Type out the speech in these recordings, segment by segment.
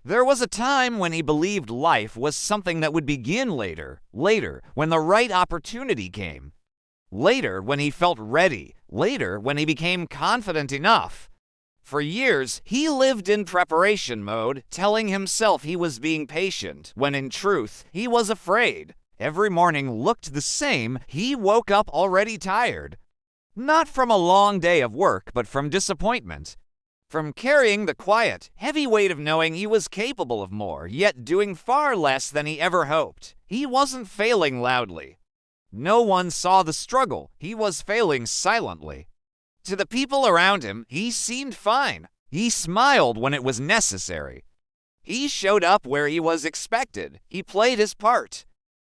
There was a time when he believed life was something that would begin later, when the right opportunity came, later when he felt ready, later when he became confident enough. For years, he lived in preparation mode, telling himself he was being patient, when in truth, he was afraid. Every morning looked the same. He woke up already tired. Not from a long day of work, but from disappointment. From carrying the quiet, heavy weight of knowing he was capable of more, yet doing far less than he ever hoped. He wasn't failing loudly. No one saw the struggle. He was failing silently. To the people around him, he seemed fine. He smiled when it was necessary. He showed up where he was expected. He played his part.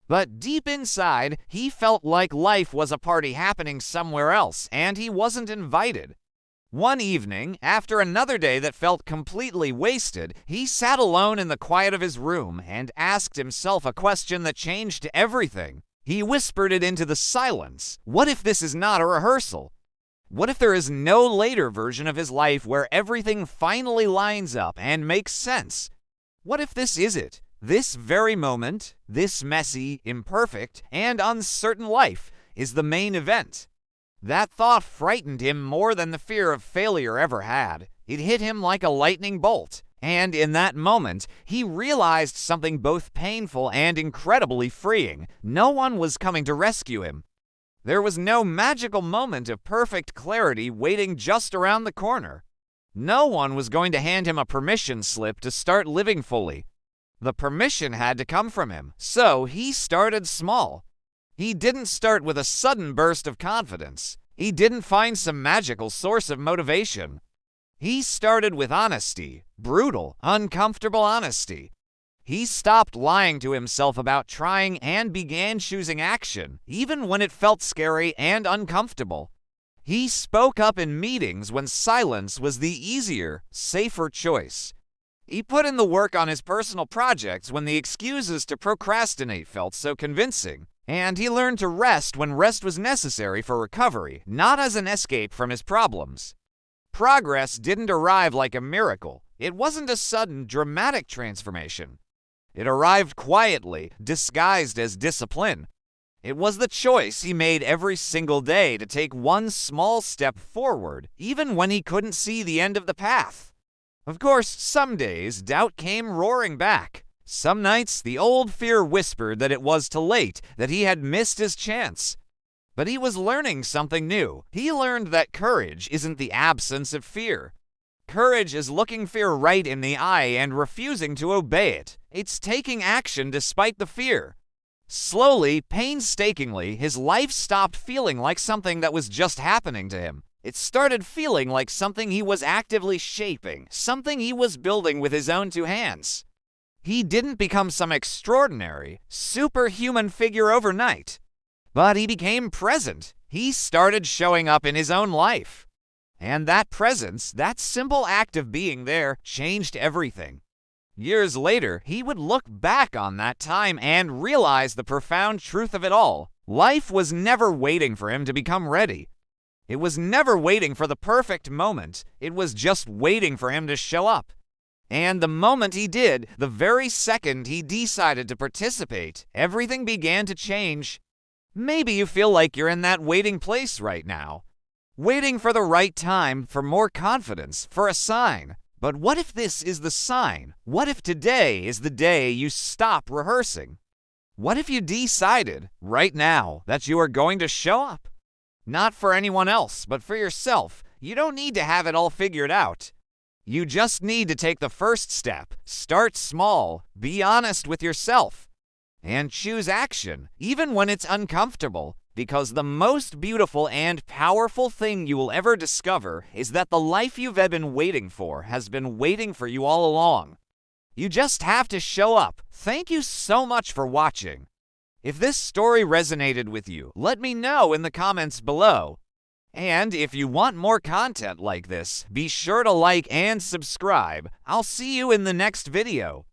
But deep inside, he felt like life was a party happening somewhere else, and he wasn't invited. One evening, after another day that felt completely wasted, he sat alone in the quiet of his room and asked himself a question that changed everything. He whispered it into the silence. What if this is not a rehearsal? What if there is no later version of his life where everything finally lines up and makes sense? What if this is it? This very moment, this messy, imperfect, and uncertain life is the main event. That thought frightened him more than the fear of failure ever had. It hit him like a lightning bolt, and in that moment, he realized something both painful and incredibly freeing. No one was coming to rescue him. There was no magical moment of perfect clarity waiting just around the corner. No one was going to hand him a permission slip to start living fully. The permission had to come from him, so he started small. He didn't start with a sudden burst of confidence. He didn't find some magical source of motivation. He started with honesty, brutal, uncomfortable honesty. He stopped lying to himself about trying and began choosing action, even when it felt scary and uncomfortable. He spoke up in meetings when silence was the easier, safer choice. He put in the work on his personal projects when the excuses to procrastinate felt so convincing. And he learned to rest when rest was necessary for recovery, not as an escape from his problems. Progress didn't arrive like a miracle. It wasn't a sudden, dramatic transformation. It arrived quietly, disguised as discipline. It was the choice he made every single day to take one small step forward, even when he couldn't see the end of the path. Of course, some days, doubt came roaring back. Some nights, the old fear whispered that it was too late, that he had missed his chance. But he was learning something new. He learned that courage isn't the absence of fear. Courage is looking fear right in the eye and refusing to obey it. It's taking action despite the fear. Slowly, painstakingly, his life stopped feeling like something that was just happening to him. It started feeling like something he was actively shaping, something he was building with his own two hands. He didn't become some extraordinary, superhuman figure overnight, but he became present. He started showing up in his own life. And that presence, that simple act of being there, changed everything. Years later, he would look back on that time and realize the profound truth of it all. Life was never waiting for him to become ready. It was never waiting for the perfect moment. It was just waiting for him to show up. And the moment he did, the very second he decided to participate, everything began to change. Maybe you feel like you're in that waiting place right now, waiting for the right time, for more confidence, for a sign. But what if this is the sign? What if today is the day you stop rehearsing? What if you decided right now that you are going to show up? Not for anyone else, but for yourself. You don't need to have it all figured out. You just need to take the first step. Start small, be honest with yourself, and choose action, even when it's uncomfortable, because the most beautiful and powerful thing you will ever discover is that the life you've been waiting for has been waiting for you all along. You just have to show up. Thank you so much for watching. If this story resonated with you, let me know in the comments below. And if you want more content like this, be sure to like and subscribe. I'll see you in the next video.